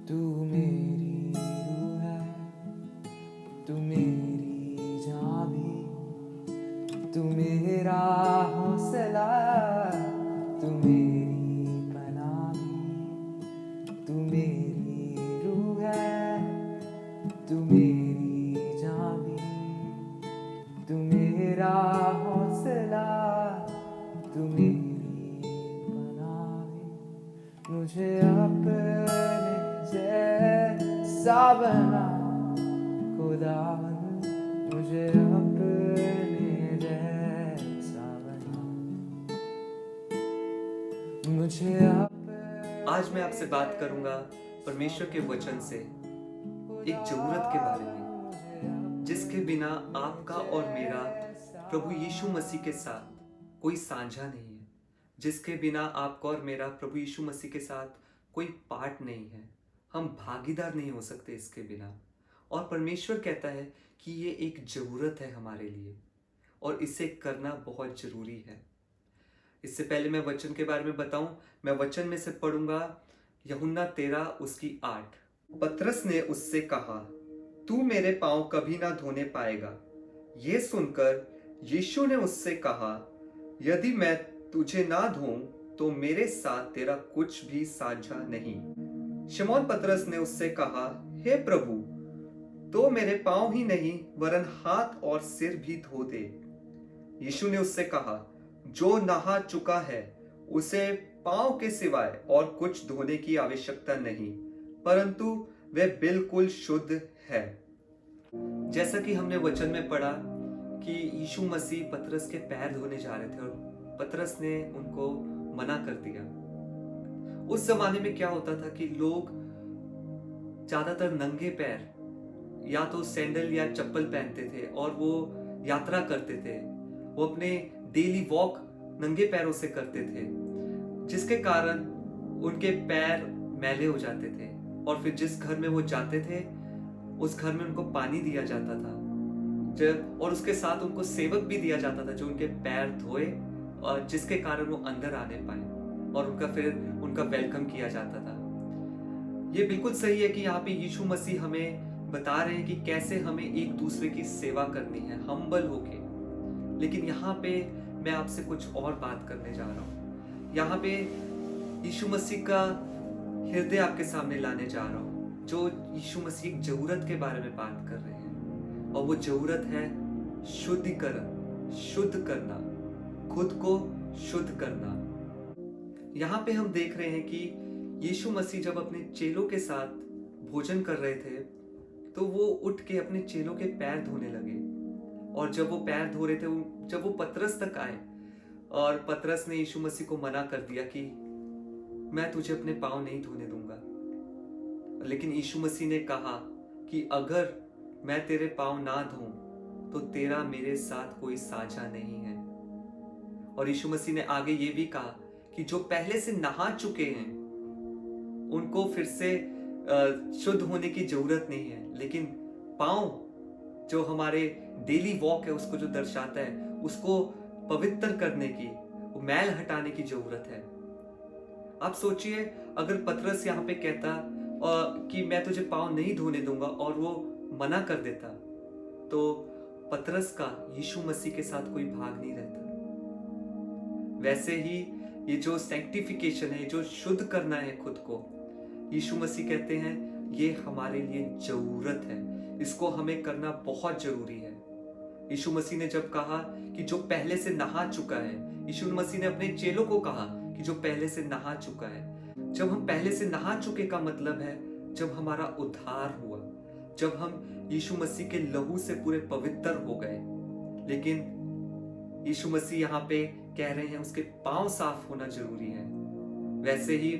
तू मेरी रूह है, तू मेरी जान भी, तू मेरा हौसला, तू मेरी पनाह भी, तू मेरी रूह है, तू मेरी जान भी, तू मेरा हौसला, तू मेरी पनाह भी। मुझे अपने जैसा बना खुदावन, मुझे अपने जैसा बना, मुझे अपने आज मैं आपसे बात करूंगा परमेश्वर के वचन से एक जरूरत के बारे में, जिसके बिना आपका और मेरा प्रभु यीशु मसीह के साथ कोई साझा नहीं है, जिसके बिना आपका और मेरा प्रभु यीशु मसीह के साथ कोई पार्ट नहीं है। हम भागीदार नहीं हो सकते इसके बिना। और परमेश्वर कहता है कि ये एक जरूरत है हमारे लिए और इसे करना बहुत जरूरी है। इससे पहले मैं वचन के बारे में बताऊं, मैं वचन में से पढ़ूंगा यूहन्ना 13 उसकी 8। पतरस ने उससे कहा, तू मेरे पांव कभी ना धोने पाएगा। ये सुनकर यीशु ने उससे कहा, यदि मैं तुझे ना धोऊं तो मेरे साथ तेरा कुछ भी साझा नहीं। शमौन पतरस ने उससे कहा, हे प्रभु, तो मेरे पांव ही नहीं वरन हाथ और सिर भी धो दे। यीशु ने उससे कहा, जो नहा चुका है उसे पांव के सिवाय और कुछ धोने की आवश्यकता नहीं, परंतु वह बिल्कुल शुद्ध है। जैसा कि हमने वचन में पढ़ा कि यीशु मसीह पतरस के पैर धोने जा रहे थे और पतरस ने उनको मना कर दिया। उस जमाने में क्या होता था कि लोग ज्यादातर नंगे पैर या तो सैंडल या चप्पल पहनते थे और वो यात्रा करते थे। वो अपने डेली वॉक नंगे पैरों से करते थे, जिसके कारण उनके पैर मैले हो जाते थे। और फिर जिस घर में वो जाते थे उस घर में उनको पानी दिया जाता था और उसके साथ उनको सेवक भी दिया जाता था जो उनके पैर धोए और जिसके कारण वो अंदर आने पाए और उनका वेलकम किया जाता था। ये बिल्कुल सही है कि यहाँ पे यीशु मसीह हमें बता रहे हैं कि कैसे हमें एक दूसरे की सेवा करनी है हम्बल होके। लेकिन यहाँ पे मैं आपसे कुछ और बात करने जा रहा हूँ। यहाँ पे यीशु मसीह का हृदय आपके सामने लाने जा रहा हूँ, जो यीशु मसीह एक जरूरत के बारे में बात कर रहे हैं। और वो जरूरत है शुद्धिकरण, शुद्ध करना, खुद को शुद्ध करना। यहाँ पे हम देख रहे हैं कि यीशु मसीह जब अपने चेलों के साथ भोजन कर रहे थे तो वो उठ के अपने चेलों के पैर धोने लगे। और जब वो पैर धो रहे थे, जब वो पतरस तक आए और पतरस ने यीशु मसीह को मना कर दिया कि मैं तुझे अपने पांव नहीं धोने दूंगा। लेकिन यीशु मसीह ने कहा कि अगर मैं तेरे पांव ना धोऊं तो तेरा मेरे साथ कोई साझा नहीं है। और यीशु मसीह ने आगे ये भी कहा कि जो पहले से नहा चुके हैं उनको फिर से शुद्ध होने की जरूरत नहीं है, लेकिन पांव जो हमारे डेली वॉक है उसको जो दर्शाता है, उसको पवित्र करने की, वो मैल हटाने की जरूरत है। आप सोचिए, अगर पतरस यहाँ पे कहता कि मैं तुझे पांव नहीं धोने दूंगा और वो मना कर देता, तो पतरस का यीशु मसीह के साथ कोई भाग नहीं रहता। वैसे ही ये जो सैंक्टिफिकेशन है, जो शुद्ध करना है खुद को, यीशु मसीह कहते हैं ये हमारे लिए जरूरत है, इसको हमें करना बहुत जरूरी है। यीशु मसीह ने जब कहा कि जो पहले से नहा चुका है, यीशु मसीह ने अपने चेलों को कहा कि जो पहले से नहा चुका है। जब हम पहले से नहा चुके का मतलब है जब हमारा उद्धार हुआ, जब हम यीशु मसीह के लहू से पूरे पवित्र हो गए। लेकिन यीशु मसीह यहाँ पे कह रहे हैं उसके पांव साफ होना जरूरी है। वैसे ही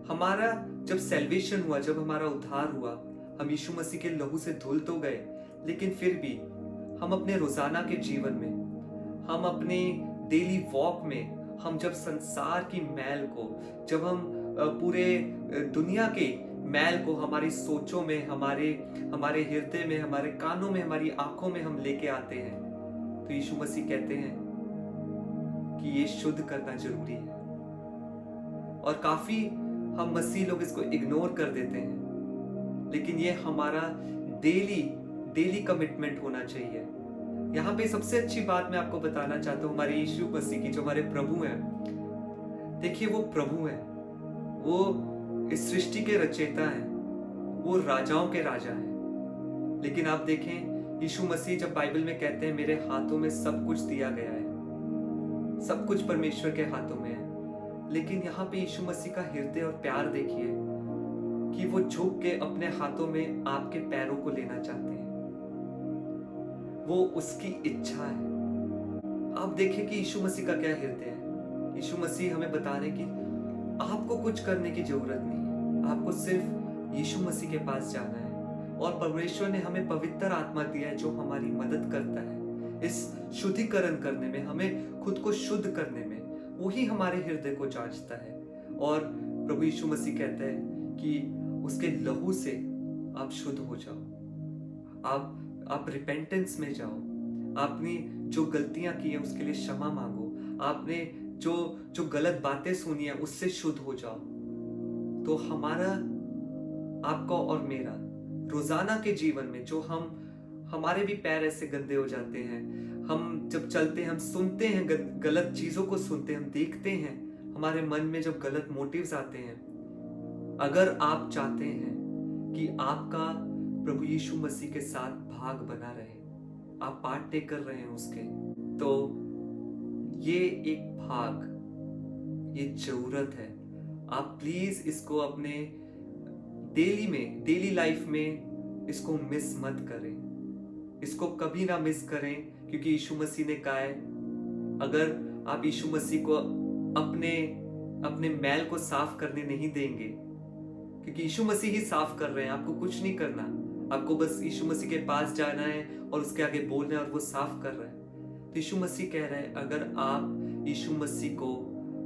हमारा जब सैल्वेशन हुआ, जब हमारा उद्धार हुआ, हम यीशु मसीह के लहू से धुल तो गए, लेकिन फिर भी हम अपने रोजाना के जीवन में, हम अपने डेली वॉक में, हम जब संसार की मैल को, जब हम पूरे दुनिया के मैल को हमारी सोचों में, हमारे हृदय में, हमारे कानों में, हमारी आंखों में हम लेके आते हैं, तो यीशु मसीह कहते हैं कि ये शुद्ध करना जरूरी है। और काफी हम मसीह लोग इसको इग्नोर कर देते हैं। लेकिन ये हमारा डेली डेली कमिटमेंट होना चाहिए। यहाँ पे सबसे अच्छी बात मैं आपको बताना चाहता हूँ हमारे यीशु मसीह की, जो हमारे प्रभु हैं। देखिए वो प्रभु हैं, वो इस सृष्टि के रचयिता हैं, वो राजाओं के राजा हैं। लेकिन आप देखें यीशु मसीह जब बाइबल में कहते हैं मेरे हाथों में सब कुछ दिया गया है, सब कुछ परमेश्वर के हाथों में है, लेकिन यहाँ पे यीशु मसीह का हृदय और प्यार देखिए कि वो झुक के अपने हाथों में आपके पैरों को लेना चाहते हैं। वो उसकी इच्छा है। आप देखिए कि यीशु मसीह का क्या हृदय है। यीशु मसीह हमें बता रहे कि आपको कुछ करने की जरूरत नहीं है, आपको सिर्फ यीशु मसीह के पास जाना है। और परमेश्वर ने हमें पवित्र आत्मा दिया है जो हमारी मदद करता है इस शुद्धिकरण करने में, हमें खुद को शुद्ध करने में। वही हमारे हृदय को जांचता है। और प्रभु यीशु मसीह कहता है कि उसके लहू से आप शुद्ध हो जाओ, आप रिपेंटेंस में जाओ, आपने जो गलतियां की है उसके लिए क्षमा मांगो, आपने जो गलत बातें सुनी है उससे शुद्ध हो जाओ। तो हमारा, आपका और मेरा रोजाना के जीवन में जो हमारे भी पैर ऐसे गंदे हो जाते हैं, हम जब चलते हैं, हम सुनते हैं, गलत चीजों को सुनते हैं, हम देखते हैं, हमारे मन में जब गलत मोटिव्स आते हैं, अगर आप चाहते हैं कि आपका प्रभु यीशु मसीह के साथ भाग बना रहे, आप पार्ट टेक कर रहे हैं उसके, तो ये एक भाग, ये जरूरत है। आप प्लीज इसको अपने डेली लाइफ में इसको मिस मत करें, इसको कभी ना मिस करें, क्योंकि यीशु मसीह ने कहा है अगर आप यीशु मसीह को अपने मैल को साफ करने नहीं देंगे, क्योंकि यीशु मसीह ही साफ कर रहे हैं, आपको कुछ नहीं करना, आपको बस यीशु मसीह के पास जाना है और उसके आगे बोलना है और वो साफ कर रहा है। तो यीशु मसीह कह रहा है अगर आप यीशु मसीह को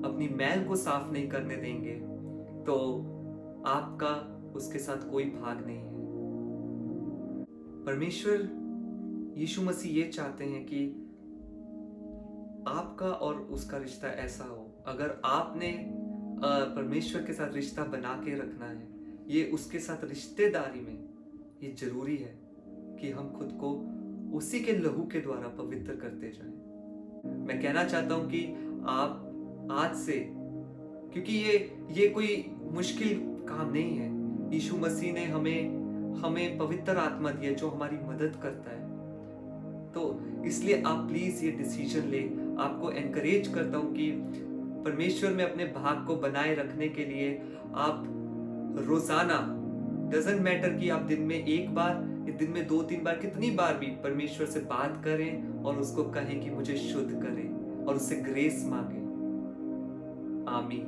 अपनी मैल को साफ नहीं करने देंगे तो आपका उसके साथ कोई भाग नहीं है। परमेश्वर यीशु मसीह ये चाहते हैं कि आपका और उसका रिश्ता ऐसा हो। अगर आपने परमेश्वर के साथ रिश्ता बना के रखना है, ये उसके साथ रिश्तेदारी में ये जरूरी है कि हम खुद को उसी के लहू के द्वारा पवित्र करते जाएं। मैं कहना चाहता हूं कि आप आज से, क्योंकि ये कोई मुश्किल काम नहीं है, यीशु मसीह ने हमें पवित्र आत्मा दिया जो हमारी मदद करता है। तो इसलिए आप प्लीज ये डिसीजन ले। आपको एनकरेज करता हूं कि परमेश्वर में अपने भाग को बनाए रखने के लिए आप रोजाना, डजंट मैटर कि आप दिन में एक बार या दिन में 2-3 बार, कितनी बार भी परमेश्वर से बात करें और उसको कहें कि मुझे शुद्ध करें और उससे ग्रेस मांगे। आमीन।